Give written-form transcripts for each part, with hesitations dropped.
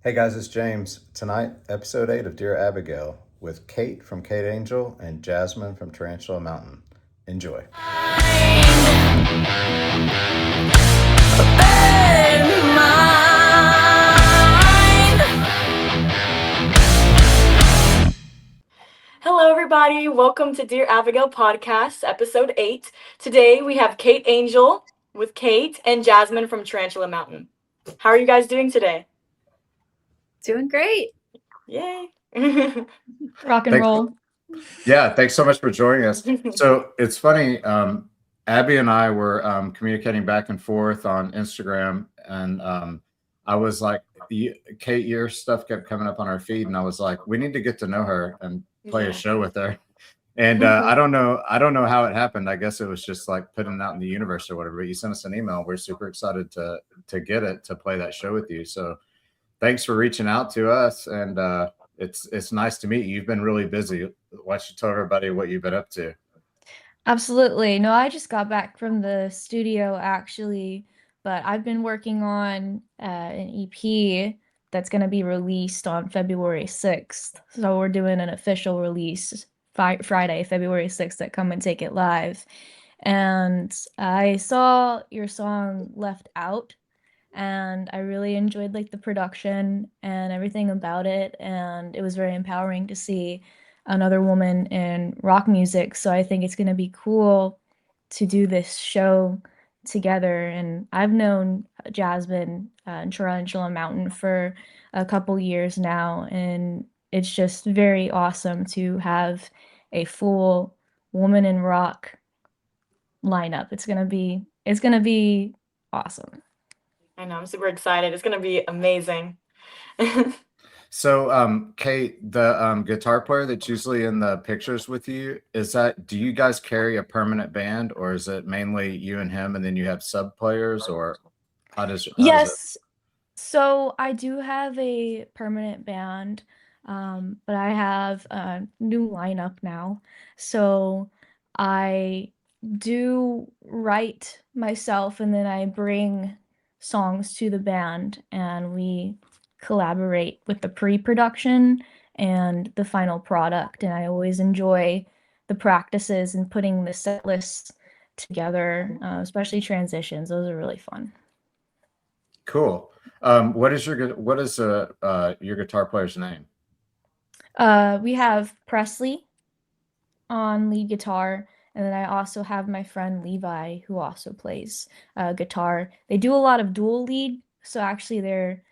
Hey guys, it's James. Tonight, episode 8 of Dear Abigail with Kate from Kate Angel and Jasmine from Tarantula Mountain. Enjoy. Hello, everybody. Welcome to Dear Abigail podcast, episode 8. Today we have Kate Angel with Kate and Jasmine from Tarantula Mountain. How are you guys doing today? Doing great. Yay. Rock and Thanks. roll. Yeah, thanks so much for joining us. So it's funny, Abby and I were communicating back and forth on Instagram, and I was like, Kate, your stuff kept coming up on our feed, and I was like, we need to get to know her and play a show with her. And I don't know how it happened. I guess it was just like putting it out in the universe or whatever. You sent us an email. We're super excited to get it to play that show with you. So thanks for reaching out to us, and it's nice to meet you. You've been really busy. Why don't you tell everybody what you've been up to? Absolutely. No, I just got back from the studio actually, but I've been working on an EP that's going to be released on February 6th. So we're doing an official release Friday, February 6th at Come and Take It Live. And I saw your song Left Out, and I really enjoyed like the production and everything about it, and it was very empowering to see another woman in rock music. So I think it's going to be cool to do this show together. And I've known Jasmine and Tarantula Mountain for a couple years now, and it's just very awesome to have a full woman in rock lineup. It's gonna be awesome. I know, I'm super excited. It's going to be amazing. So, Kate, the guitar player that's usually in the pictures with you, do you guys carry a permanent band, or is it mainly you and him, and then you have sub players, or how does it? Yes. So I do have a permanent band, but I have a new lineup now. So I do write myself, and then I bring songs to the band, and we collaborate with the pre-production and the final product. And I always enjoy the practices and putting the set lists together, especially transitions. Those are really fun. Cool. What is your guitar player's name? We have Presley on lead guitar, and then I also have my friend Levi who also plays guitar. They do a lot of dual lead, so actually they're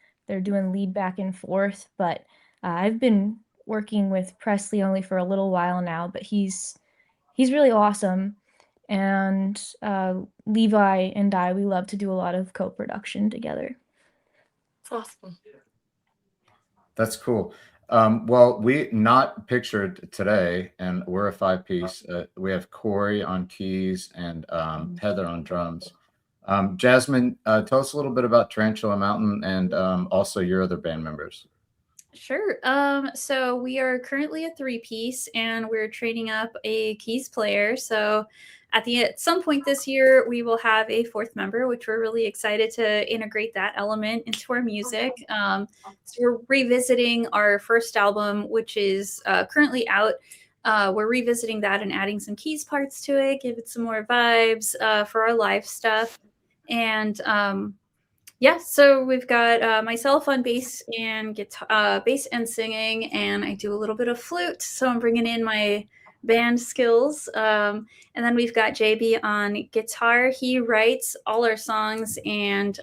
doing lead back and forth. But I've been working with Presley only for a little while now, but he's really awesome. And Levi and we love to do a lot of co-production together. It's awesome. That's cool. Well, we not pictured today, and we're a 5-piece. We have Corey on keys and Heather on drums. Jasmine, tell us a little bit about Tarantula Mountain and also your other band members. Sure. So we are currently a 3-piece, and we're training up a keys player. So at some point this year, we will have a 4th member, which we're really excited to integrate that element into our music. So we're revisiting our first album, which is currently out. We're revisiting that and adding some keys parts to it, give it some more vibes for our live stuff. And yeah, so we've got myself on bass and guitar, bass and singing, and I do a little bit of flute. So I'm bringing in my band skills. And then we've got JB on guitar. He writes all our songs, and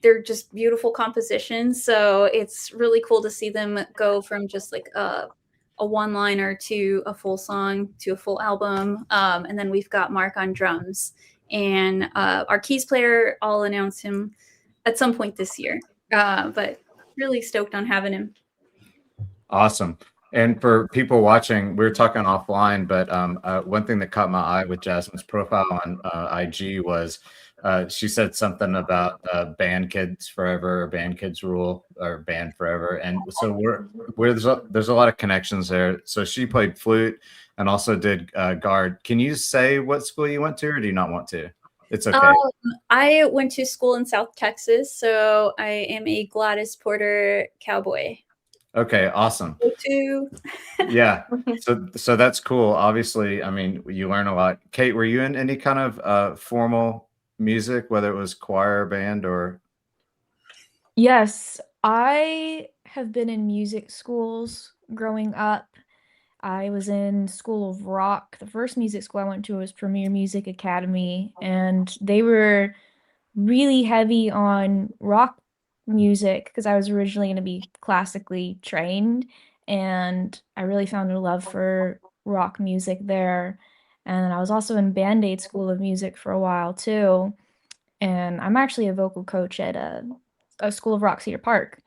they're just beautiful compositions. So it's really cool to see them go from just like a one-liner to a full song to a full album. And then we've got Mark on drums. And our keys player, I'll announce him at some point this year. But really stoked on having him. Awesome. And for people watching, we were talking offline, but one thing that caught my eye with Jasmine's profile on IG was she said something about band kids forever, or band kids rule, or band forever. And so there's a lot of connections there. So she played flute and also did guard. Can you say what school you went to, or do you not want to? It's okay. I went to school in South Texas, so I am a Gladys Porter cowboy. Okay, awesome. Too. Yeah. So that's cool. Obviously, I mean, you learn a lot. Kate, were you in any kind of formal music, whether it was choir, band, or? Yes, I have been in music schools growing up. I was in School of Rock. The first music school I went to was Premier Music Academy, and they were really heavy on rock music because I was originally going to be classically trained, and I really found a love for rock music there. And I was also in Band Aid School of Music for a while too. And I'm actually a vocal coach at a School of Rock Cedar Park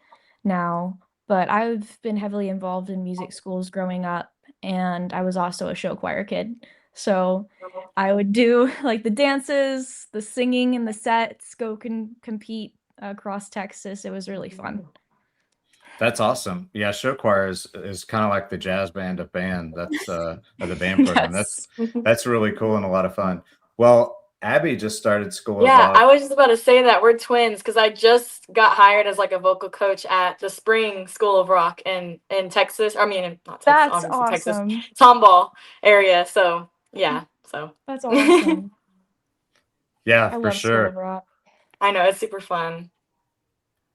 now, but I've been heavily involved in music schools growing up, and I was also a show choir kid. So I would do like the dances, the singing, and the sets, go compete across Texas. It was really fun. That's awesome. Yeah, show choir is kind of like the jazz band of band. That's of the band program. Yes. That's really cool and a lot of fun. Well, Abby just started School of Yeah, Rock. I was just about to say that we're twins because I just got hired as like a vocal coach at the Spring School of Rock in Texas. I mean, not Texas, That's obviously Texas, awesome. Tomball area. So yeah, so That's awesome. Yeah, I for love School of sure. Rock. I know it's super fun.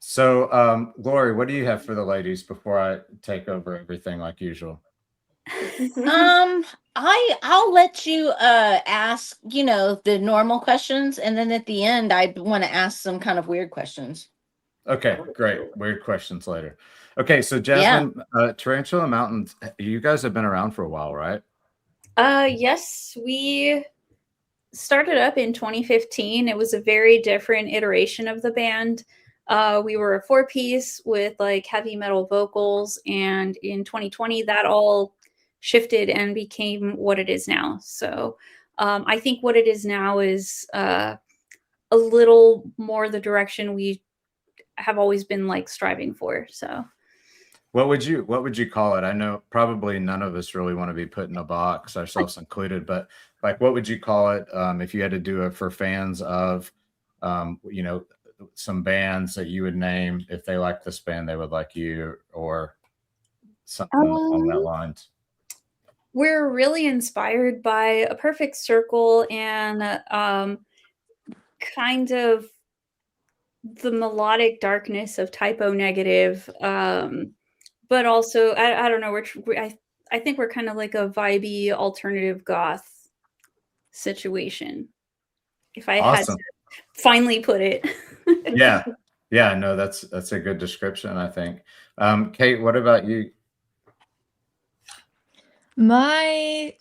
So, Laurie, what do you have for the ladies before I take over everything like usual? I'll let you ask, the normal questions, and then at the end I want to ask some kind of weird questions. Okay, great. Weird questions later. Okay, so Yeah. Jasmine, Tarantula Mountain, you guys have been around for a while, right? Yes, we started up in 2015. It was a very different iteration of the band. We were a 4-piece with like heavy metal vocals, and in 2020 that all shifted and became what it is now. So I think what it is now is a little more the direction we have always been like striving for. So What would you call it? I know probably none of us really want to be put in a box, ourselves included, but like what would you call it if you had to do it for fans of you know, some bands that you would name if they like this band, they would like you, or something along that lines? we're really inspired by A Perfect Circle and kind of the melodic darkness of Typo Negative, but also I don't know. I think we're kind of like a vibey alternative goth situation. If I had to Awesome. finally put it. Yeah. Yeah, no, that's a good description, I think. Kate, what about you? My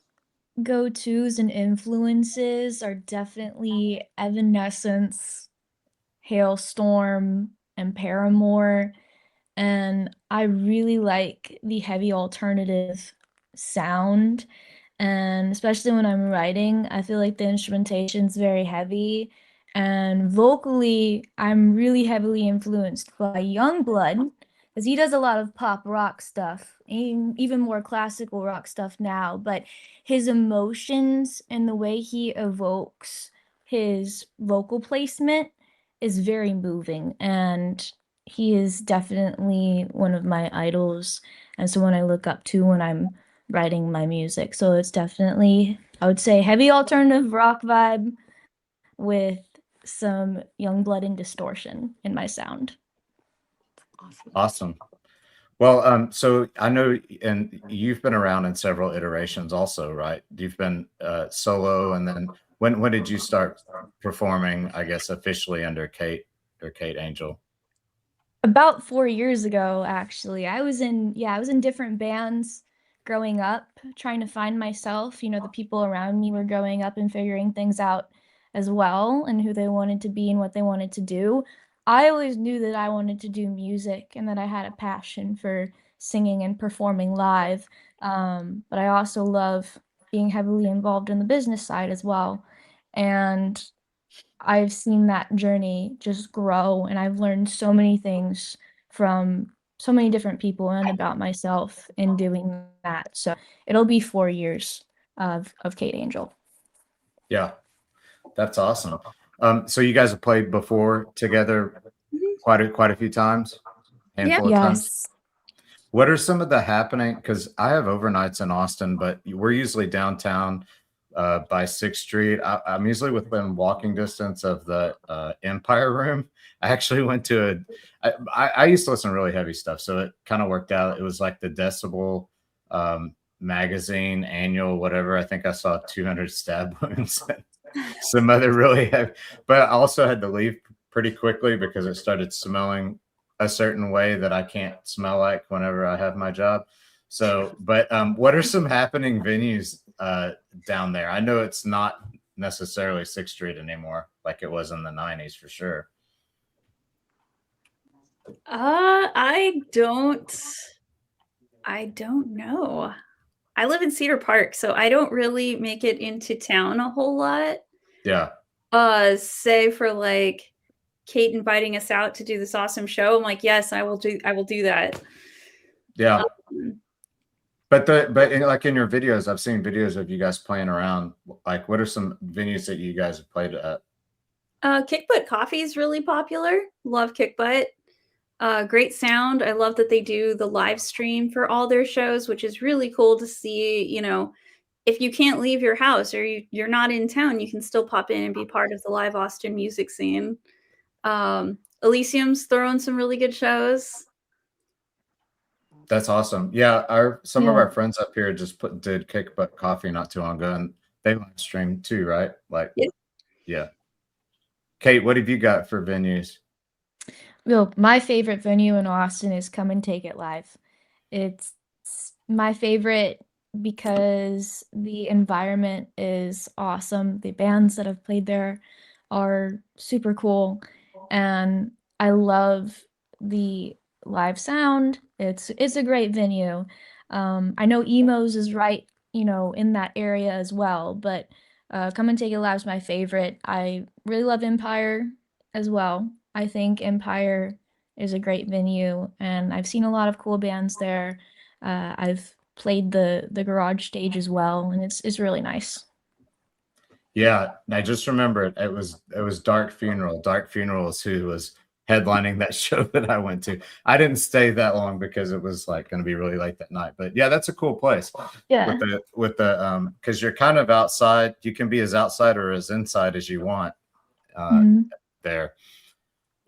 go-tos and influences are definitely Evanescence, Hailstorm, and Paramore. And I really like the heavy alternative sound. And especially when I'm writing, I feel like the instrumentation's very heavy. And vocally, I'm really heavily influenced by Youngblood because he does a lot of pop rock stuff, even more classical rock stuff now. But his emotions and the way he evokes his vocal placement is very moving. And he is definitely one of my idols and someone I look up to when I'm writing my music. So it's definitely, I would say, heavy alternative rock vibe with some young blood and distortion in my sound. Awesome. Awesome. Well, so I know, and you've been around in several iterations also, right? You've been solo, and then when did you start performing, I guess, officially under Kate or Kate Angel? About 4 years ago, actually. I was in different bands growing up, trying to find myself. You know, the people around me were growing up and figuring things out as well, and who they wanted to be and what they wanted to do. I always knew that I wanted to do music and that I had a passion for singing and performing live. But I also love being heavily involved in the business side as well. And I've seen that journey just grow, and I've learned so many things from so many different people and about myself in doing that. So it'll be 4 years of Kate Angel. Yeah, that's awesome. So you guys have played before together quite a few times, handful of times. Yes. What are some of the happening? Because I have overnights in Austin, but we're usually downtown by 6th Street. I'm usually within walking distance of the Empire Room. I actually went to I used to listen to really heavy stuff, so it kind of worked out. It was like the Decibel magazine annual, whatever. I think I saw 200 stab wounds, and some other really heavy, but I also had to leave pretty quickly because it started smelling a certain way that I can't smell like whenever I have my job. So, but what are some happening venues down there? I know it's not necessarily 6th Street anymore, like it was in the 90s for sure. I don't know. I live in Cedar Park, so I don't really make it into town a whole lot. Yeah. Say for like Kate inviting us out to do this awesome show, I'm like, yes, I will do that. Yeah. Um, But like in your videos, I've seen videos of you guys playing around. Like, what are some venues that you guys have played at? Kick Butt Coffee is really popular. Love Kick Butt. Great sound. I love that they do the live stream for all their shows, which is really cool to see. You know, if you can't leave your house or you're not in town, you can still pop in and be part of the live Austin music scene. Elysium's throwing some really good shows. That's awesome. Yeah, some of Yeah. our friends up here just did Kick Butt Coffee not too long ago, and they live streamed too, right? Like, Yeah. yeah. Kate, what have you got for venues? Well, my favorite venue in Austin is Come and Take It Live. It's my favorite because the environment is awesome. The bands that have played there are super cool, and I love the live sound. It's a great venue. I know Emos is right, in that area as well, but Come and Take It Live is my favorite. I really love Empire as well. I think Empire is a great venue, and I've seen a lot of cool bands there. I've played the garage stage as well, and it's really nice. Yeah, I just remember it. It was Dark Funeral. Dark Funeral is who was headlining that show that I went to. I didn't stay that long because it was like going to be really late that night. But yeah, that's a cool place. Yeah. With the because you're kind of outside. You can be as outside or as inside as you want Mhm. there.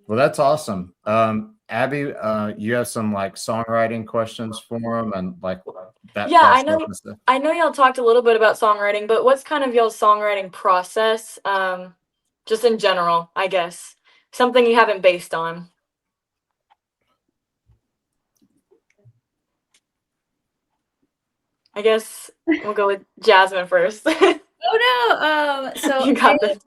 Well, that's awesome. Abby, you have some like songwriting questions for them and like that Yeah, I process know. and stuff. I know y'all talked a little bit about songwriting, but what's kind of y'all's songwriting process? Just in general, I guess. Something you haven't based on. I guess we'll go with Jasmine first. Oh no. So You got this.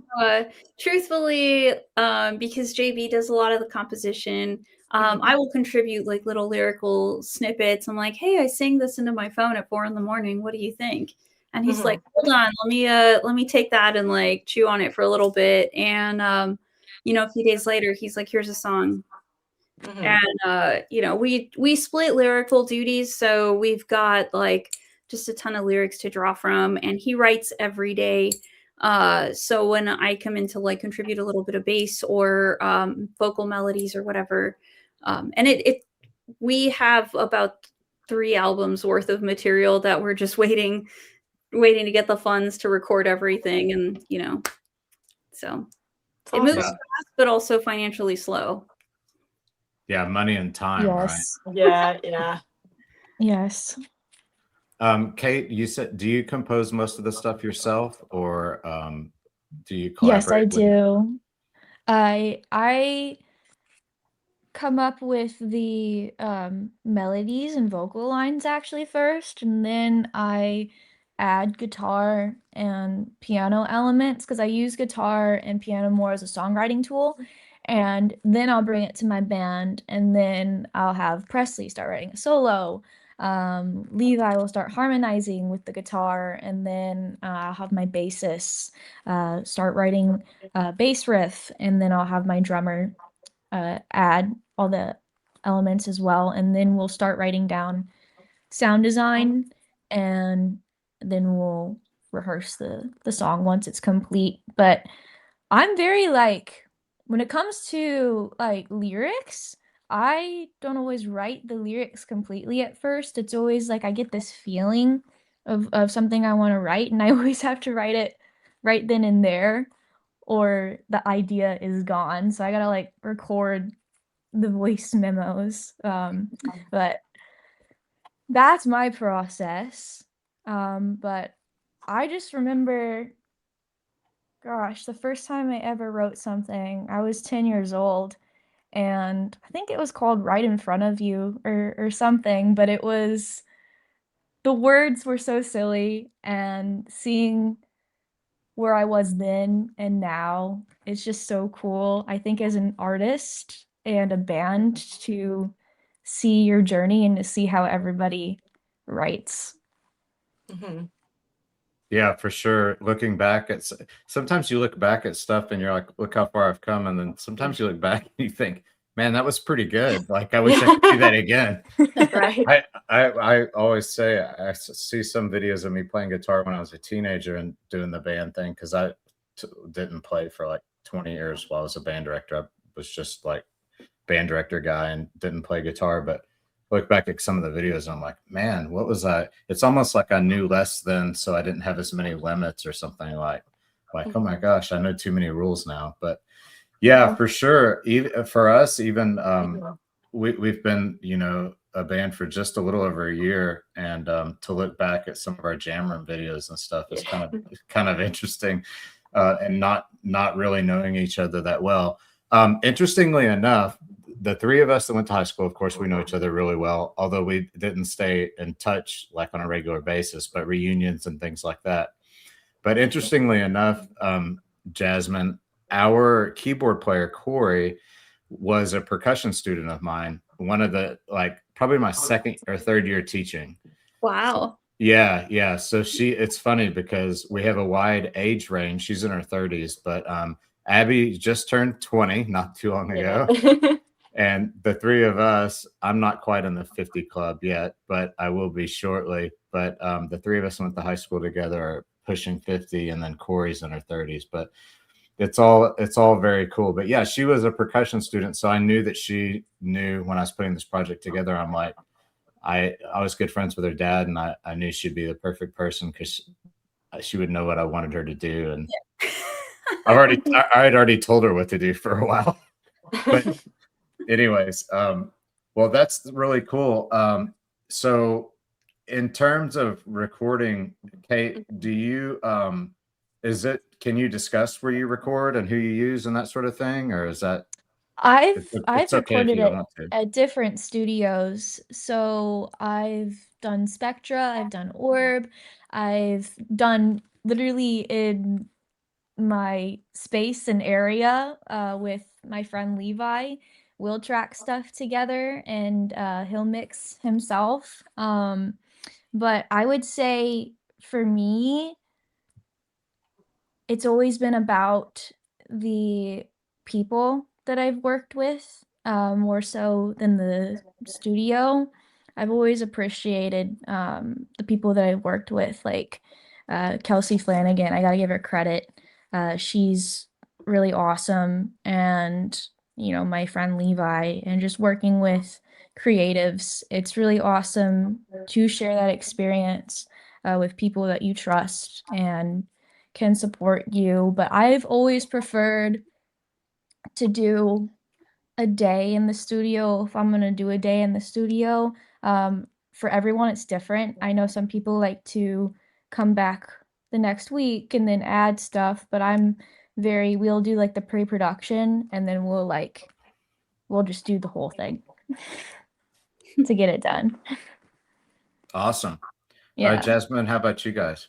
truthfully, because JB does a lot of the composition, I will contribute like little lyrical snippets. I'm like, hey, I sang this into my phone at 4 a.m. What do you think? And he's like, hold on, let me take that and like chew on it for a little bit. And a few days later, he's like, here's a song. And we split lyrical duties, so we've got like just a ton of lyrics to draw from, and he writes every day. So when I come in to like contribute a little bit of bass or vocal melodies or whatever, and we have about 3 albums worth of material that we're just waiting to get the funds to record everything, and so it moves fast, but also financially slow. Yeah, money and time, Yes. Yeah. Yes. right? Kate, you said, do you compose most of the stuff yourself, or do you Yes, I collaborate with? do. I come up with the melodies and vocal lines actually first, and then I add guitar and piano elements because I use guitar and piano more as a songwriting tool. And then I'll bring it to my band, and then I'll have Presley start writing a solo. Levi will start harmonizing with the guitar, and then I'll have my bassist start writing a bass riff, and then I'll have my drummer add all the elements as well, and then we'll start writing down sound design, and then we'll rehearse the song once it's complete. But I'm very like when it comes to like lyrics, I don't always write the lyrics completely at first. It's always like I get this feeling of something I want to write, and I always have to write it right then and there, or the idea is gone. So I gotta like record the voice memos. But that's my process. But I just remember, gosh, the first time I ever wrote something, I was 10 years old, and I think it was called Right in Front of You or something, but it was the words were so silly, and seeing where I was then and now, it's just so cool. I think as an artist and a band to see your journey and to see how everybody writes. Mhm. Yeah, for sure. Looking back at sometimes you look back at stuff and you're like, look how far I've come. And then sometimes you look back and you think, man, that was pretty good. Like I wish I could do that again. Right. I always say see some videos of me playing guitar when I was a teenager and doing the band thing because I didn't play for like 20 years while I was a band director. I was just like band director guy and didn't play guitar, but look back at some of the videos and I'm like, man, what was I? It's almost like I knew less then, so I didn't have as many limits or something like, oh my gosh, I know too many rules now. But yeah, for sure. Even for us, even we've been, a band for just a little over a year, and to look back at some of our jam room videos and stuff is kind of interesting, and not really knowing each other that well. Interestingly enough, the three of us that went to high school, of course, we know each other really well, although we didn't stay in touch like on a regular basis, but reunions and things like that. But interestingly enough, Jasmine, our keyboard player, Corey, was a percussion student of mine, one of the, like, probably my second or third year teaching. Wow. Yeah, yeah. So it's funny because we have a wide age range. She's in her 30s, but Abby just turned 20 not too long ago. Yeah. And the three of us, I'm not quite in the 50 club yet, but I will be shortly. But the three of us went to high school together, are pushing 50, and then Corey's in her 30s. But it's all very cool. But yeah, she was a percussion student, so I knew that she knew when I was putting this project together. I'm like, I was good friends with her dad, and I knew she'd be the perfect person because she would know what I wanted her to do. And I had already told her what to do for a while. But anyways, well, that's really cool. So in terms of recording, Kate, do you can you discuss where you record and who you use and that sort of thing, or is that I've it's okay if recorded you don't it want to? at different studios. So I've done Spectra, I've done Orb, I've done literally in my space and area with my friend Levi. We'll track stuff together, and he'll mix himself. But I would say for me, it's always been about the people that I've worked with, more so than the studio. I've always appreciated the people that I've worked with, like Kelsey Flanagan. I gotta give her credit. She's really awesome, and my friend Levi, and just working with creatives. It's really awesome to share that experience with people that you trust and can support you. But I've always preferred to do a day in the studio if I'm gonna do a day in the studio. For everyone, it's different. I know some people like to come back the next week and then add stuff, but we'll do like the pre-production, and then we'll just do the whole thing to get it done. Awesome. All Yeah. right, Jasmine, how about you guys?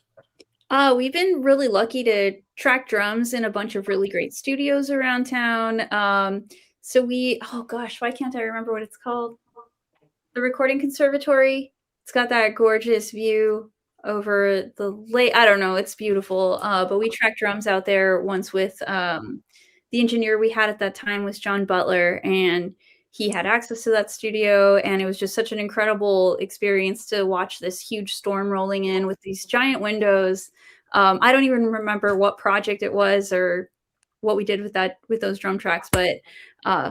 We've been really lucky to track drums in a bunch of really great studios around town. Oh gosh, why can't I remember what it's called? The Recording Conservatory. It's got that gorgeous view over the lake. I don't know, it's beautiful. But we tracked drums out there once with the engineer we had at that time was John Butler, and he had access to that studio, and it was just such an incredible experience to watch this huge storm rolling in with these giant windows. I don't even remember what project it was or what we did with those drum tracks, but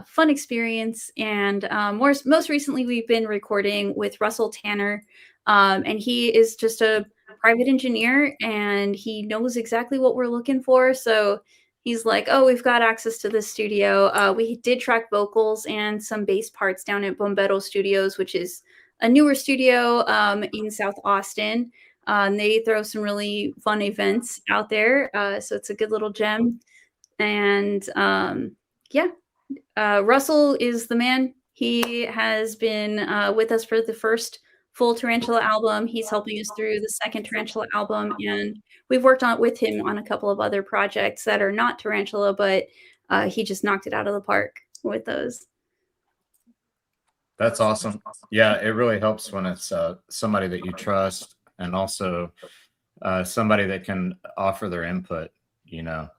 fun experience. And most recently, we've been recording with Russell Tanner, and he is just a private engineer, and he knows exactly what we're looking for. So he's like, "Oh, we've got access to this studio." We did track vocals and some bass parts down at Bombetto Studios, which is a newer studio in South Austin. And they throw some really fun events out there, so it's a good little gem. And yeah, Russell is the man. He has been with us for the first full Tarantula album. He's helping us through the second Tarantula album, and we've worked on with him on a couple of other projects that are not Tarantula, but he just knocked it out of the park with those. That's awesome. Yeah, it really helps when it's somebody that you trust, and also somebody that can offer their input. You know,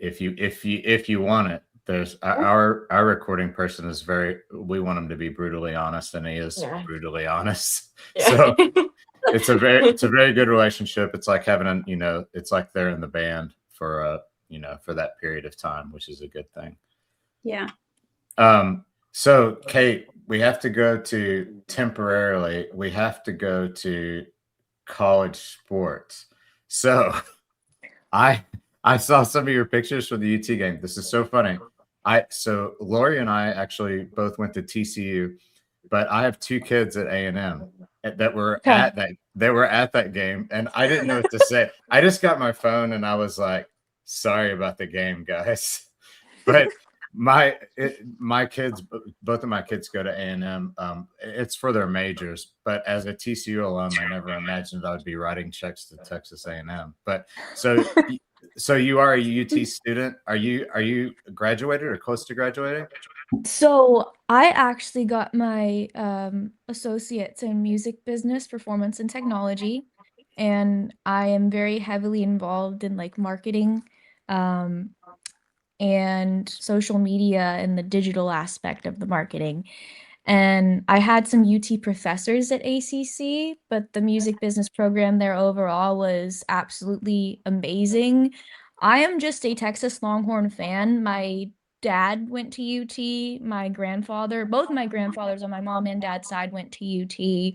if you want it, there's our recording person is we want him to be brutally honest, and he is brutally honest. Yeah. So it's a very good relationship. It's like having it's like they're in the band for for that period of time, which is a good thing. Yeah. So Kate, we have to go to college sports. So I saw some of your pictures from the UT game. This is so funny. So Laurie and I actually both went to TCU, but I have 2 kids at A&M that were at that game, and I didn't know what to say. I just got my phone and I was like, "Sorry about the game, guys." But my kids, both of my kids go to A&M. It's for their majors, but as a TCU alum, I never imagined I would be writing checks to Texas A&M. But so you are a UT student. Are you graduated or close to graduating? So I actually got my associates in music business, performance, and technology, and I am very heavily involved in like marketing and social media and the digital aspect of the marketing. And I had some UT professors at ACC, but the music business program there overall was absolutely amazing. I am just a Texas Longhorn fan. My dad went to UT. Both my grandfathers on my mom and dad's side went to UT.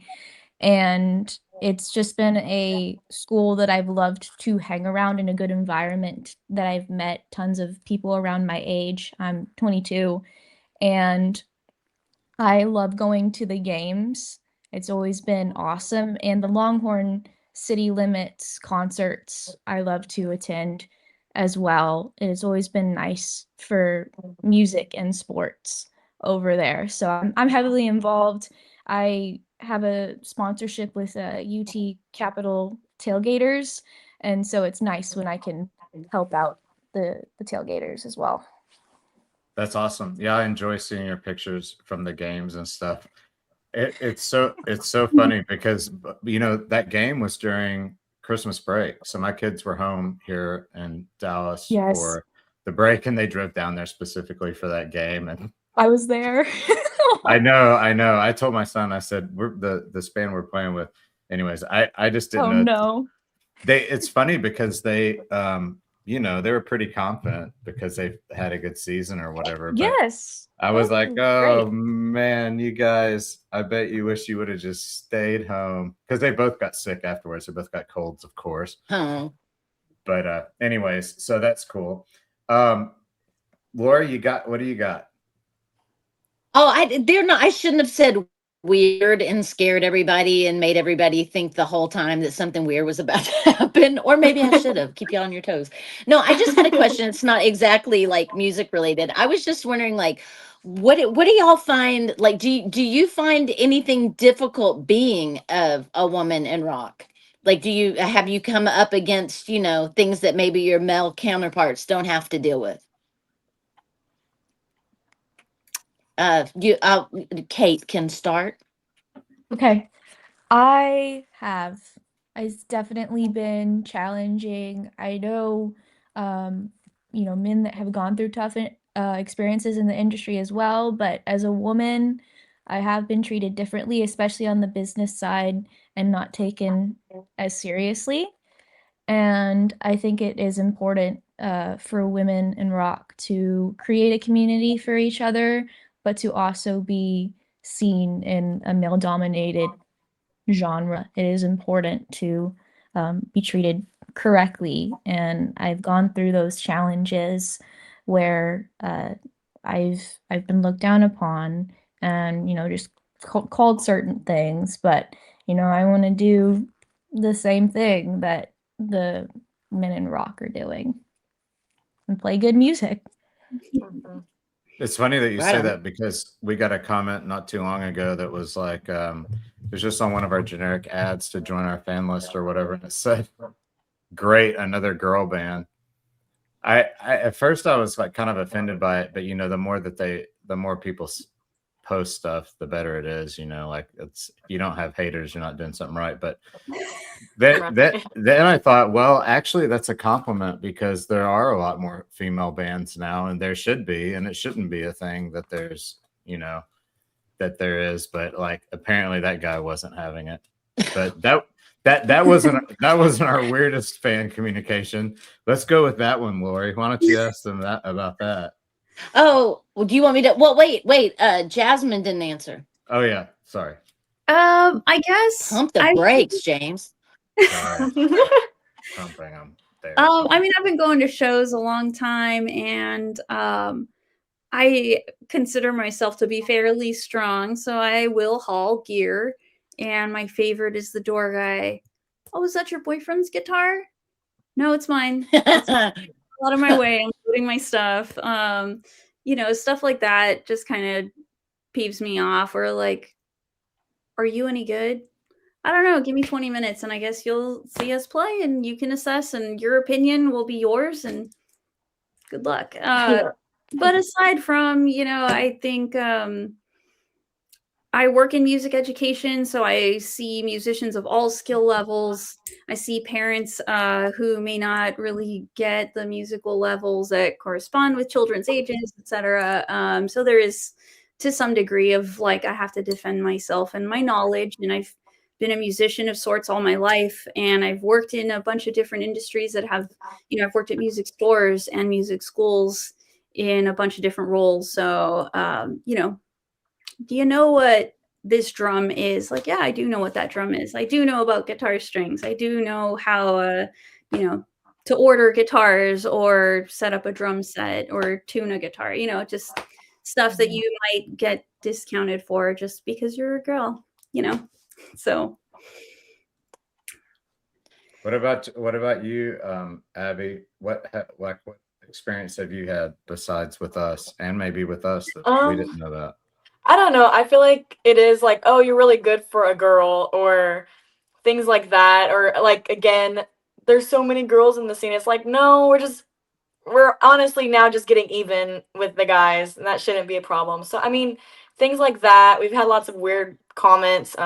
And it's just been a school that I've loved to hang around, in a good environment, that I've met tons of people around my age. I'm 22, and I love going to the games. It's always been awesome. And the Longhorn City Limits concerts, I love to attend as well. It's always been nice for music and sports over there. So I'm heavily involved. I have a sponsorship with UT Capital Tailgaters. And so it's nice when I can help out the tailgaters as well. That's awesome. Yeah, I enjoy seeing your pictures from the games and stuff. It's so funny because that game was during Christmas break, so my kids were home here in Dallas for the break, and they drove down there specifically for that game. And I was there. I know. I told my son, I said, we're the band we're playing with. Anyways, I just didn't know. No. It's funny because they they were pretty confident because they had a good season or whatever. But Yes. I was like, oh man, you guys, I bet you wish you would have just stayed home, because they both got sick afterwards. They both got colds, of course. Oh. But anyways, so that's cool. Laurie, what do you got? Oh, I shouldn't have said weird and scared everybody and made everybody think the whole time that something weird was about to happen. Or maybe I should have. Keep you on your toes. No, I just had a question. It's not exactly like music related. I was just wondering, like, what do y'all find, like, do you find anything difficult being a woman in rock? Like, have you come up against, things that maybe your male counterparts don't have to deal with? Kate can start. Okay. It's definitely been challenging. I know, men that have gone through tough experiences in the industry as well, but as a woman, I have been treated differently, especially on the business side, and not taken as seriously. And I think it is important for women in rock to create a community for each other, but to also be seen in a male-dominated genre. It is important to be treated correctly, and I've gone through those challenges where I've been looked down upon and just called certain things, but I want to do the same thing that the men in rock are doing and play good music. Mhm. It's funny that you Right say on. that because we got a comment not too long ago that was like, it was just on one of our generic ads to join our fan list or whatever, and it said, "Great, another girl band." I at first I was like kind of offended by it, but the more people post stuff, the better it is. Like it's you don't have haters, you're not doing something right. But then I thought, well, actually, that's a compliment because there are a lot more female bands now, and there should be, and it shouldn't be a thing that that there is. But like, apparently, that guy wasn't having it. But that wasn't our weirdest fan communication. Let's go with that one, Laurie. Why don't you ask them about that? Oh, well, do you want me to? Well, wait. Jasmine didn't answer. Oh yeah, sorry. I guess Pump the brakes, James. Sorry. Pumping them there. I mean, I've been going to shows a long time, and I consider myself to be fairly strong, so I will haul gear. And my favorite is the door guy. Oh, is that your boyfriend's guitar? No, it's mine. It's a lot of my way. I'm putting my stuff. Stuff like that just kind of peeves me off. Or like, are you any good? I don't know. Give me 20 minutes and I guess you'll see us play and you can assess and your opinion will be yours and good luck. But aside from, I think I work in music education, so I see musicians of all skill levels. I see parents who may not really get the musical levels that correspond with children's ages, etc. So there is, to some degree, of like I have to defend myself and my knowledge. And I've been a musician of sorts all my life, and I've worked in a bunch of different industries that have, I've worked at music stores and music schools in a bunch of different roles. So, do you know what this drum is? Like, yeah, I do know what that drum is. I do know about guitar strings. I do know how, to order guitars or set up a drum set or tune a guitar, just stuff that you might get discounted for just because you're a girl, So. What about you, Abby? What experience have you had besides with us and maybe with us that we didn't know that? I don't know. I feel like it is like, oh, you're really good for a girl or things like that. Or like, again, there's so many girls in the scene. It's like, no, we're honestly now just getting even with the guys, and that shouldn't be a problem. So, I mean, things like that. We've had lots of weird comments,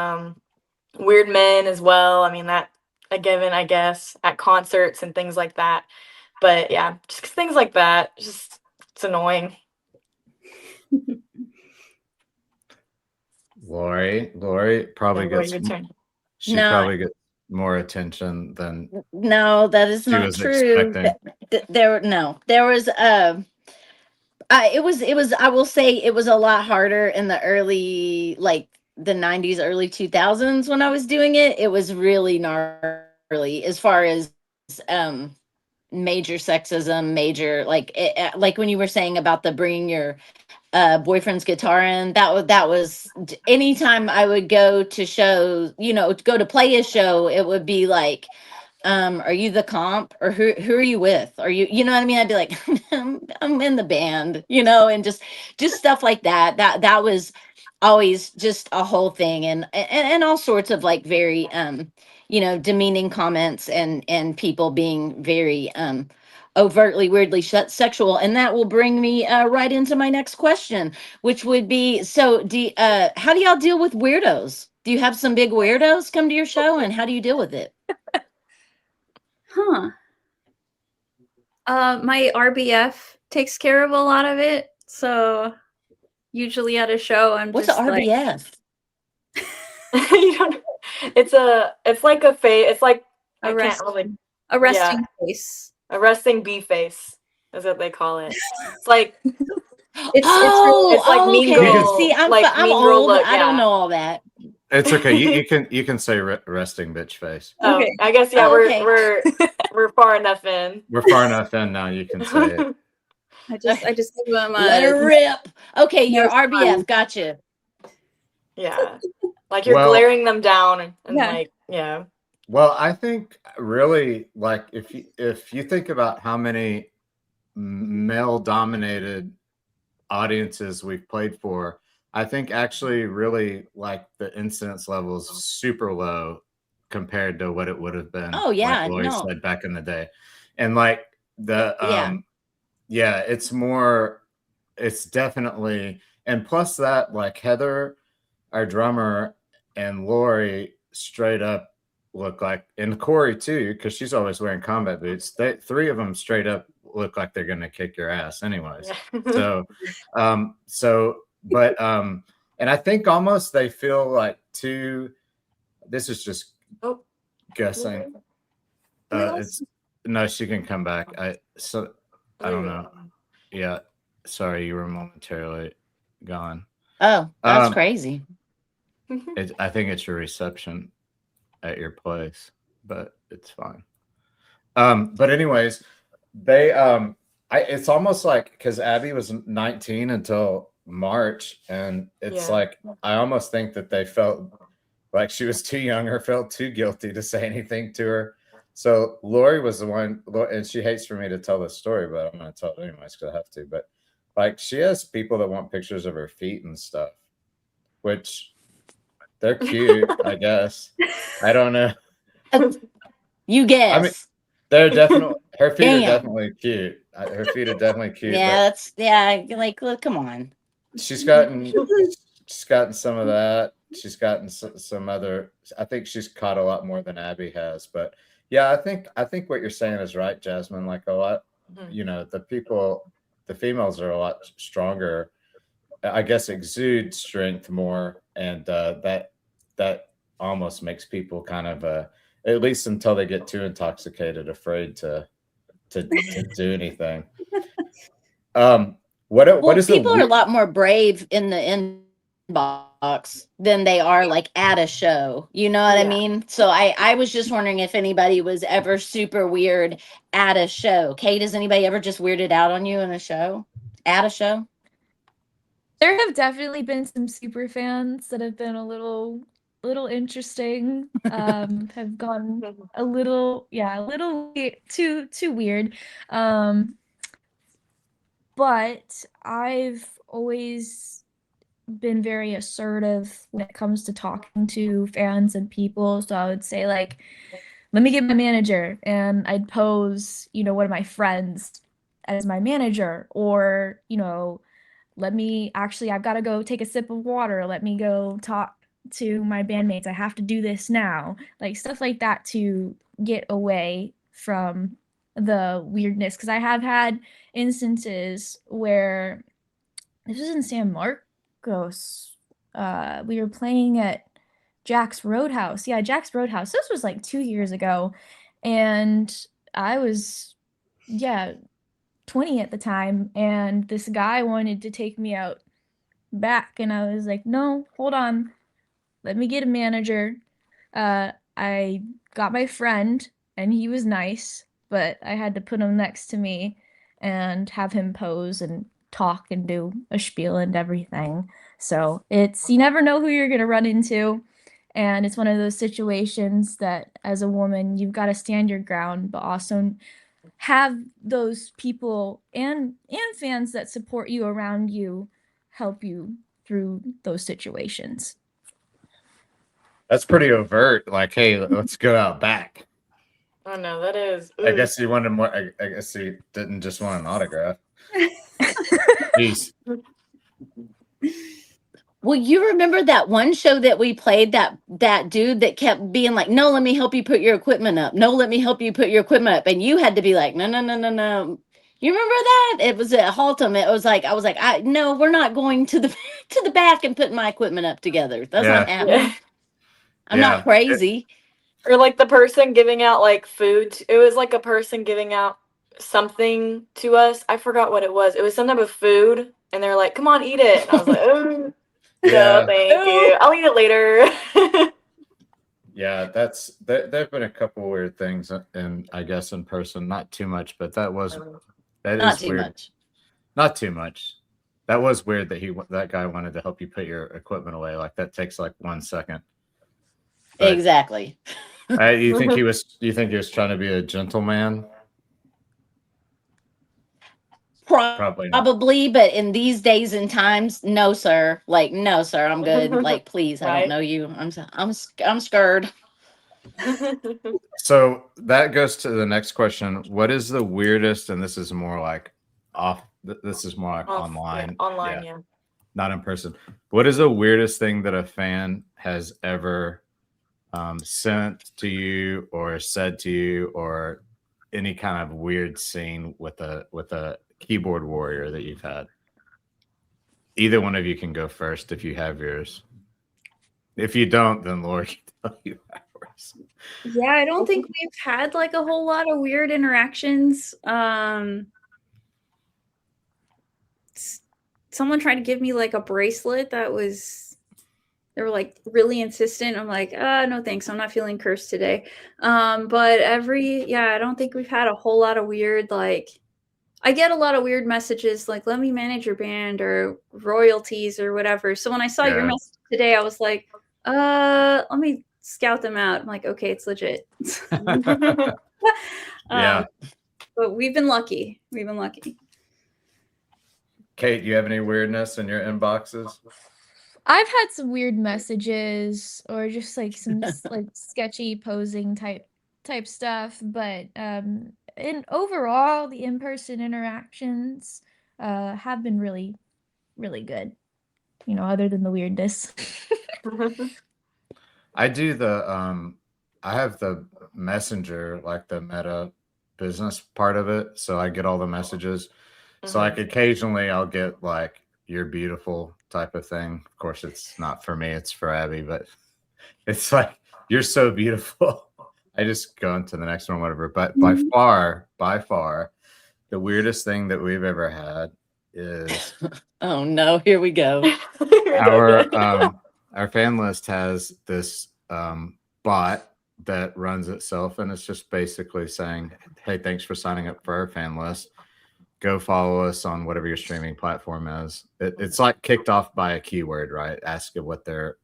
weird men as well. I mean, that a given, I guess, at concerts and things like that. But yeah, just things like that. Just, it's annoying. Lori probably Laurie, gets your turn. probably gets more attention than No, that is she not was true. expecting. There was it was I will say it was a lot harder in the early, like the 90s, early 2000s when I was doing it. It was really gnarly as far as major sexism, major like when you were saying about the bringing your boyfriend's guitar in, that was anytime I would go to shows, go to play a show, it would be like, are you the comp, or who are you with? Are you know what I mean? I'd be like, I'm in the band, and just stuff like that. That was always just a whole thing, and all sorts of like very demeaning comments and people being very overtly weirdly sexual. And that will bring me right into my next question, which would be, so how do y'all deal with weirdos? Do you have some big weirdos come to your show, and how do you deal with it? My RBF takes care of a lot of it. So usually at a show, I'm What's just an RBF? You don't it's like a face. It's like a I can't really. resting face. A resting bee face is what they call it. It's like Oh, it's like Mean okay. Girl, See, I'm like I'm Mean Girl old. look. I don't Yeah. know all that. It's okay. You can say resting bitch face. Oh, Okay. I guess yeah. Oh, okay. We're far enough in. We're far enough in now. You can say it. I just give them Let her rip. Okay, no you're RBF. fun. Gotcha. Yeah, like you're Well- glaring them down and Yeah. like yeah. Well, I think really like if you think about how many male dominated audiences we've played for, I think actually really like the incidence level is super low compared to what it would have been. Oh, yeah, like Laurie no. said back in the day, and like the Yeah. yeah, it's definitely, and plus that like Heather, our drummer, and Laurie straight up look like, and Corey too, because she's always wearing combat boots. They three of them straight up look like they're gonna kick your ass anyways. Yeah. And I think almost they feel like too, this is just Oh. guessing. It's no, she can come back. I don't know. Yeah. Sorry, you were momentarily gone. Oh, that's Um, crazy. I think it's your reception at your place, but it's fine. But anyways, they it's almost like because Abby was 19 until March, and it's Yeah. like I almost think that they felt like she was too young or felt too guilty to say anything to her. So Laurie was the one, and she hates for me to tell this story, but I'm going to tell it anyways because I have to. But like she has people that want pictures of her feet and stuff, which they're cute, I guess. I don't know. You guess. I mean, they're definitely, her feet Damn. are definitely cute. Her feet are definitely cute. Yeah, that's like look, come on. But she's gotten some of that. She's gotten some other. I think she's caught a lot more than Abby has. But yeah, I think what you're saying is right, Jasmine. Like a lot, you know, the females are a lot stronger. I guess exude strength more, and that almost makes people kind of at least until they get too intoxicated, afraid to do anything. What is people are a the lot more brave in the inbox than they are like at a show. You know what I Yeah. mean? So I was just wondering if anybody was ever super weird at a show. Kate, has anybody ever just weirded out on you in a show? At a show? There have definitely been some super fans that have been a little interesting. Have gone a little too weird. But I've always been very assertive when it comes to talking to fans and people. So I would say like, let me get my manager, and I'd pose, you know, one of my friends as my manager, or, you know, I've got to go take a sip of water. Let me go talk to my bandmates. I have to do this now. Like stuff like that to get away from the weirdness. Because I have had instances where this was in San Marcos. We were playing at Jack's Roadhouse. Yeah, Jack's Roadhouse. This was like 2 years ago. And I was, 20 at the time, and this guy wanted to take me out back, and I was like, no, hold on, let me get a manager. I got my friend, and he was nice, but I had to put him next to me and have him pose and talk and do a spiel and everything. So it's, you never know who you're gonna run into. And it's one of those situations that as a woman, you've got to stand your ground, but also have those people and fans that support you around you help you through those situations. That's pretty overt. Like, hey, let's go out back. Oh no, that is. I guess he wanted more. I guess he didn't just want an autograph. Jeez. Well, you remember that one show that we played, that dude that kept being like, no, let me help you put your equipment up. No, let me help you put your equipment up. And you had to be like, no. You remember that? It was at Haltom. It was like, I was like, no, we're not going to the back and putting my equipment up together. That's not happening. Yeah. I'm not crazy. Or like the person giving out like food. It was like a person giving out something to us. I forgot what it was. It was some type of food, and they're like, "Come on, eat it." And I was like, "Oh, no, Yeah. thank you. I'll eat it later." Yeah, there've been a couple weird things in, I guess, in person. Not too much, but that Not is too weird. much. Not too much. That was weird that that guy wanted to help you put your equipment away. Like that takes like 1 second. But Exactly. you think he was trying to be a gentleman? Probably not. Probably, but in these days and times, no, sir. Like, no, sir, I'm good. Like, please, I don't Right. know you. I'm scared. So that goes to the next question. What is the weirdest, and this is more like this is more like online. Online, yeah. Not in person. What is the weirdest thing that a fan has ever sent to you or said to you, or any kind of weird scene with a keyboard warrior that you've had? Either one of you can go first if you have yours. If you don't, then Laurie can tell you ours. Yeah, I don't think we've had like a whole lot of weird interactions. Someone tried to give me like a bracelet that was, they were like really insistent. I'm like, no thanks, I'm not feeling cursed today. But I don't think we've had a whole lot of weird, like, I get a lot of weird messages like, let me manage your band or royalties or whatever. So when I saw your message today, I was like, let me scout them out. I'm like, okay, it's legit. Yeah. But we've been lucky. Kate, you have any weirdness in your inboxes? I've had some weird messages or just like some like sketchy posing type stuff, but in overall the in-person interactions have been really, really good. You know, other than the weirdness. I do I have the messenger, like the Meta business part of it, so I get all the messages. So like occasionally I'll get like "you're beautiful" type of thing. Of course, it's not for me, it's for Abby, but it's like "you're so beautiful." I just go into the next one, whatever. But by far, the weirdest thing that we've ever had is Oh no, here we go. our fan list has this bot that runs itself, and it's just basically saying, "Hey, thanks for signing up for our fan list. Go follow us on whatever your streaming platform is." It's like kicked off by a keyword, right? Ask it what their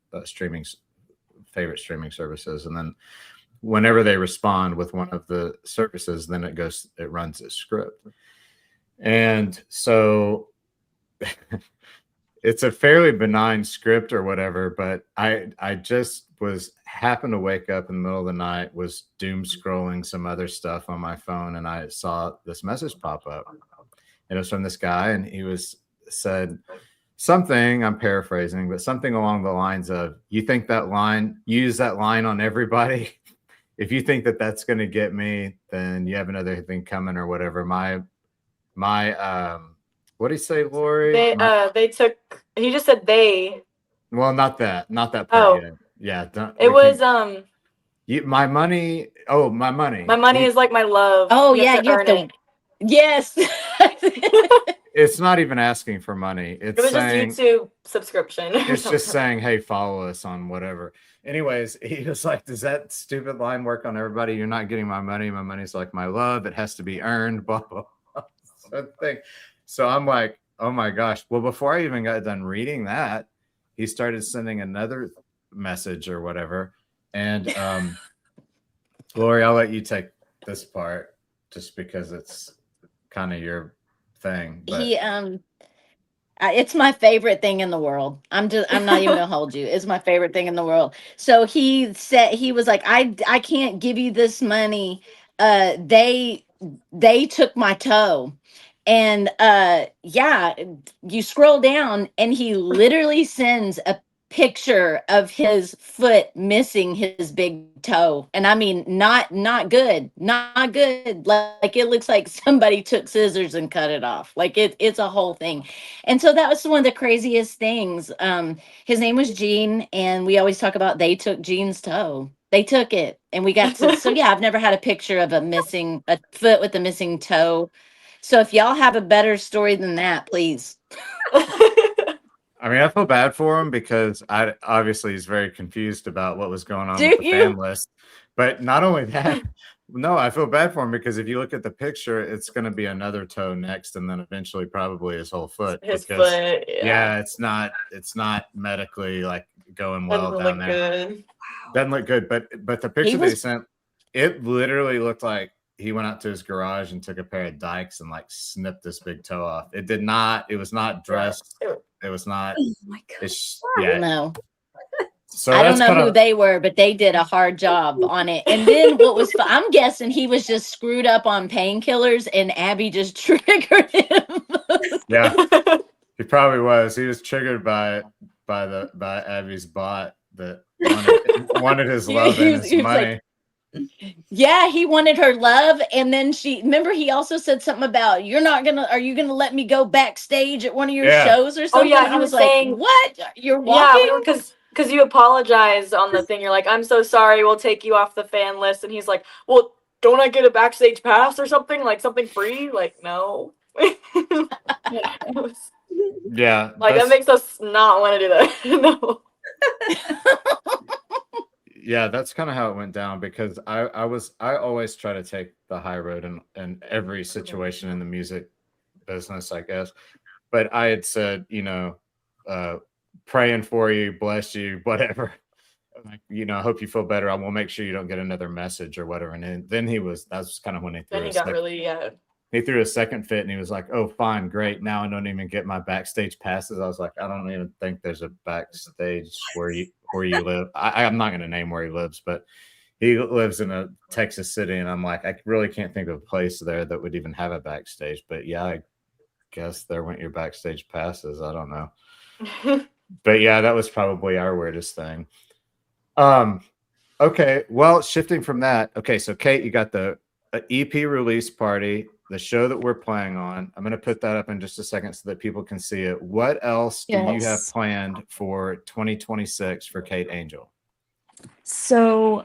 favorite streaming service is, and then whenever they respond with one of the services, then it runs its script. And so it's a fairly benign script or whatever, but I just happened to wake up in the middle of the night, was doom scrolling some other stuff on my phone, and I saw this message pop up. And it was from this guy, and he said something, I'm paraphrasing, but something along the lines of, use that line on everybody. If you think that that's going to get me, then you have another thing coming or whatever. My what did he say, Laurie? He just said they. Well, not that part. Oh. Yeah. It was my money. Oh, my money. My money is like my love. Oh you have to earn it. Yes. It's not even asking for money. It was saying, just YouTube subscription. It's just saying, hey, follow us on whatever. Anyways, he was like, does that stupid line work on everybody? You're not getting my money. My money's like my love. It has to be earned. Blah, blah, blah. So I'm like, oh my gosh. Well, before I even got done reading that, he started sending another message or whatever. And Laurie, I'll let you take this part just because it's kind of your thing. But it's my favorite thing in the world. I'm not even gonna hold you. It's my favorite thing in the world. So he said, he was like, I can't give you this money. They took my toe. And you scroll down and he literally sends a picture of his foot missing his big toe. And I mean, not good. Like it looks like somebody took scissors and cut it off. Like it's a whole thing. And so that was one of the craziest things. His name was Gene, and we always talk about they took Gene's toe. They took it, and we got to. So yeah, I've never had a picture of a foot with a missing toe. So if y'all have a better story than that, please. I mean, I feel bad for him because I obviously he's very confused about what was going on Do with the you? fan list. But not only that, no, I feel bad for him because if you look at the picture, it's going to be another toe next, and then eventually probably his whole foot. His because foot, yeah. it's not medically like going Doesn't well look down there. good. Doesn't look good. But the He picture they was sent, it literally looked like he went out to his garage and took a pair of dikes and like snipped this big toe off. It did not. It was not dressed. It was not. Oh my god. It's well, no. So I don't that's know kind who of they were, but they did a hard job on it. And then what was I'm guessing he was just screwed up on painkillers, and Abby just triggered him. yeah. He probably was. He was triggered by Abby's bot that wanted his love and his He was money. like, yeah, he wanted her love. And then remember, he also said something about, are you gonna let me go backstage at one of your Yeah. shows or Oh something? yeah, I he was was like, saying, what? You're yeah, walking? because you apologized on the thing. You're like, I'm so sorry, we'll take you off the fan list. And he's like, well, don't I get a backstage pass or something? Like something free? Like, no. It was- Yeah. like that makes us not want to do that. No. Yeah, that's kind of how it went down because I always try to take the high road in every situation in the music business, I guess. But I had said, praying for you, bless you, whatever. Like, I hope you feel better. I will make sure you don't get another message or whatever. And then that's kind of when Then he got really, he threw a second fit and he was like, oh, fine, great. Now I don't even get my backstage passes. I was like, I don't even think there's a backstage where you live. I'm not going to name where he lives, but he lives in a Texas city. And I'm like, I really can't think of a place there that would even have a backstage. But yeah, I guess there went your backstage passes. I don't know. But yeah, that was probably our weirdest thing. Okay. Well, shifting from that. Okay. So Kate, you got the EP release party, the show that we're playing on. I'm going to put that up in just a second so that people can see it. What else do you have planned for 2026 for Kate Angel? So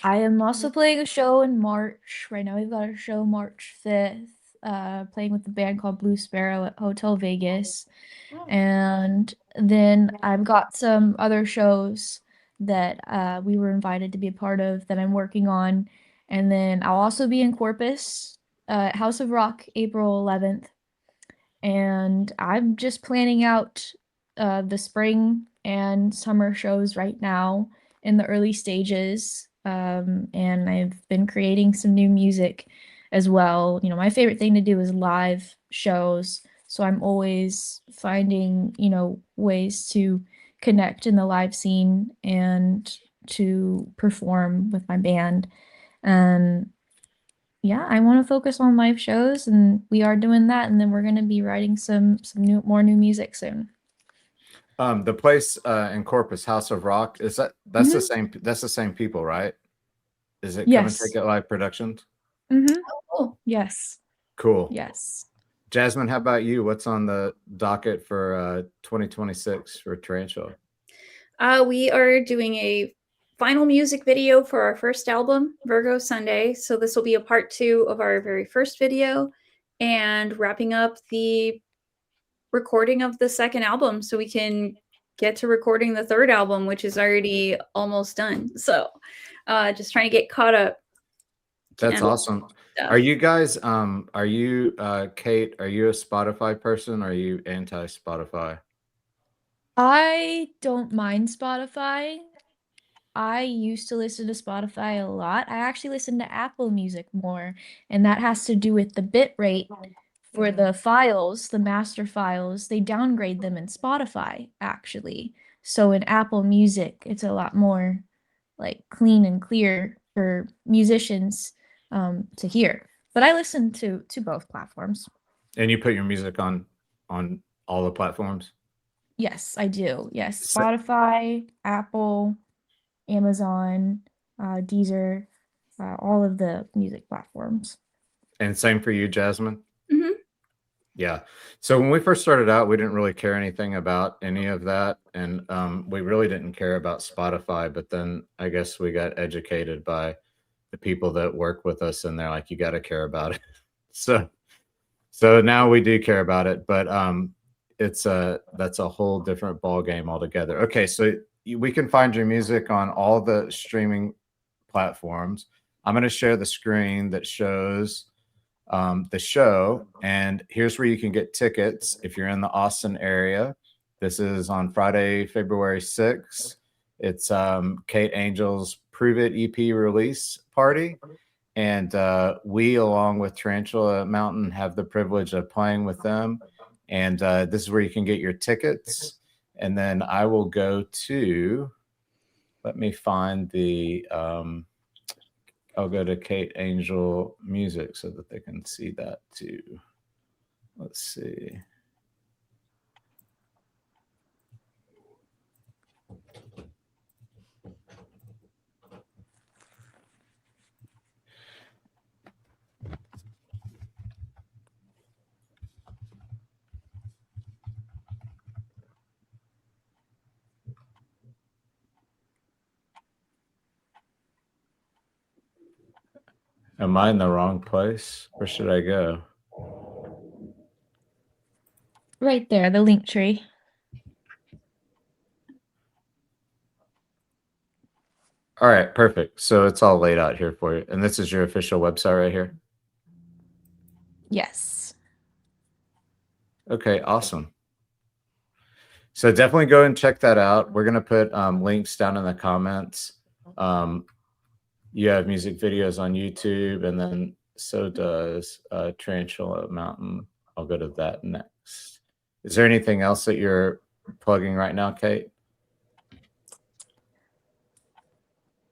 I am also playing a show in March. Right now we've got a show March 5th, playing with a band called Blue Sparrow at Hotel Vegas. And then I've got some other shows that we were invited to be a part of that I'm working on. And then I'll also be in Corpus at House of Rock April 11th. And I'm just planning out the spring and summer shows right now in the early stages. And I've been creating some new music as well. My favorite thing to do is live shows. So I'm always finding, ways to connect in the live scene and to perform with my band. And yeah, I want to focus on live shows, and we are doing that. And then we're going to be writing some more new music soon. The place in Corpus, House of Rock, that's the same people, right? Is it Come and Take It Live Productions? Oh, Yes. Cool. Yes. Jasmine, how about you? What's on the docket for 2026 for Tarantula? We are doing a final music video for our first album, Virgo Sunday. So this will be a part 2 of our very first video, and wrapping up the recording of the second album so we can get to recording the third album, which is already almost done. So just trying to get caught up. That's awesome. Are you guys Kate, are you a Spotify person, or are you anti-Spotify? I don't mind Spotify. I used to listen to Spotify a lot. I actually listen to Apple Music more, and that has to do with the bit rate for the files, the master files. They downgrade them in Spotify, actually. So in Apple Music, it's a lot more like clean and clear for musicians to hear. But I listen to both platforms. And you put your music on all the platforms? Yes, I do. Yes, Spotify, Apple, Amazon, Deezer, all of the music platforms. And same for you, Jasmine? Mm-hmm. Yeah. So when we first started out, we didn't really care anything about any of that. And we really didn't care about Spotify. But then I guess we got educated by the people that work with us, and they're like, you got to care about it. So now we do care about it, but that's a whole different ball game altogether. Okay, so we can find your music on all the streaming platforms. I'm going to share the screen that shows the show, and here's where you can get tickets if you're in the Austin area. This is on Friday, February 6th. It's Kate Angel's Prove It EP release party. And we, along with Tarantula Mountain, have the privilege of playing with them. And this is where you can get your tickets. And then I will go to, let me find the, I'll go to Kate Angel Music so that they can see that too. Let's see. Am I in the wrong place? Where should I go? Right there, the link tree. All right, perfect. So it's all laid out here for you. And this is your official website right here? Yes. Okay, awesome. So definitely go and check that out. We're going to put links down in the comments. You have music videos on YouTube, and then so does Tarantula Mountain. I'll go to that next. Is there anything else that you're plugging right now, Kate?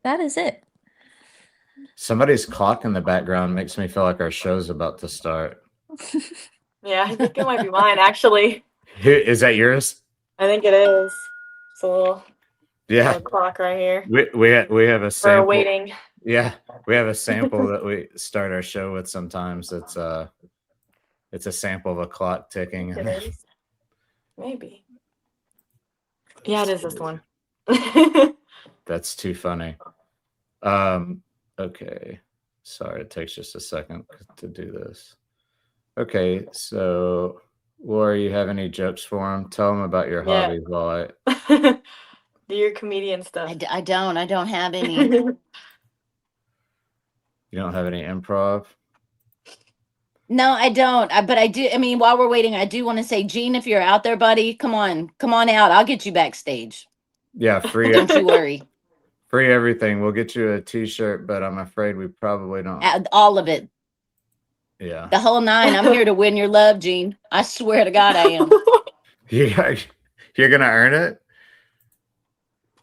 That is it. Somebody's clock in the background makes me feel like our show's about to start. Yeah, I think it might be mine, actually. Is that yours? I think it is. It's a little Yeah. clock right here. We have a For sample. waiting. Yeah, we have a sample that we start our show with sometimes. It's a sample of a clock ticking. It is. Maybe. Yeah, it is this one. That's too funny. Okay. Sorry, it takes just a second to do this. Okay, so Laurie, you have any jokes for him? Tell him about your Yeah. hobbies while I Do your comedian stuff. I don't have any. You don't have any improv? No, I don't. But I do. I mean, while we're waiting, I do want to say, Gene, if you're out there, buddy, come on out. I'll get you backstage. Yeah, free. Don't you worry. Free everything. We'll get you a t-shirt, but I'm afraid we probably don't. All of it. Yeah. The whole nine. I'm here to win your love, Gene. I swear to God, I am. You're gonna earn it?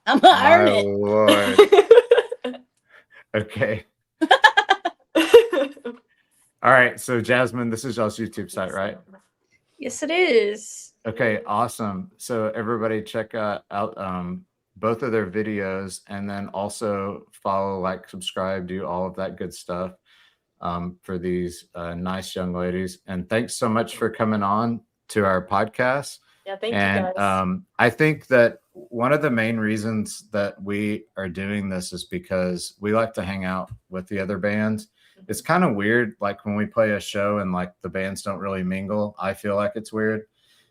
I'm gonna earn My it. Lord. Okay. All right. So Jasmine, this is y'all's YouTube site, right? Yes, it is. Okay, awesome. So everybody check out both of their videos, and then also follow, like, subscribe, do all of that good stuff for these nice young ladies. And thanks so much for coming on to our podcast. Yeah, thank you guys. I think that one of the main reasons that we are doing this is because we like to hang out with the other bands. It's kind of weird, like when we play a show and like the bands don't really mingle. I feel like it's weird.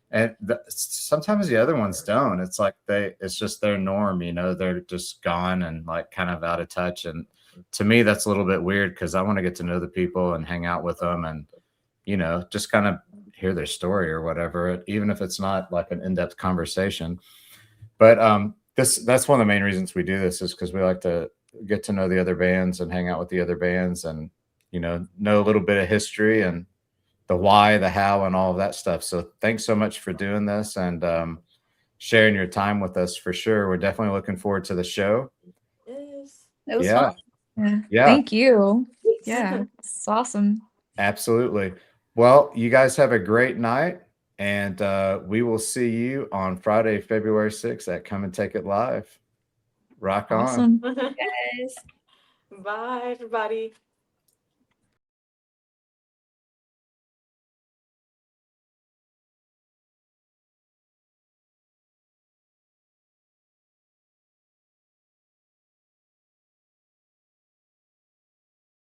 And sometimes the other ones don't. It's like it's just their norm, you know, they're just gone and like kind of out of touch. And to me, that's a little bit weird because I want to get to know the people and hang out with them and, you know, just kind of hear their story or whatever, even if it's not like an in-depth conversation. But that's one of the main reasons we do this, is because we like to get to know the other bands and hang out with the other bands and, you know a little bit of history and the why, the how, and all of that stuff. So thanks so much for doing this and sharing your time with us for sure. We're definitely looking forward to the show. Yes. That was Yeah. fun. Yeah. Thank you. Yeah, it's awesome. Absolutely. Well, you guys have a great night, and we will see you on Friday, February 6th at Come and Take It Live. Rock on. Awesome. Guys. Bye, everybody.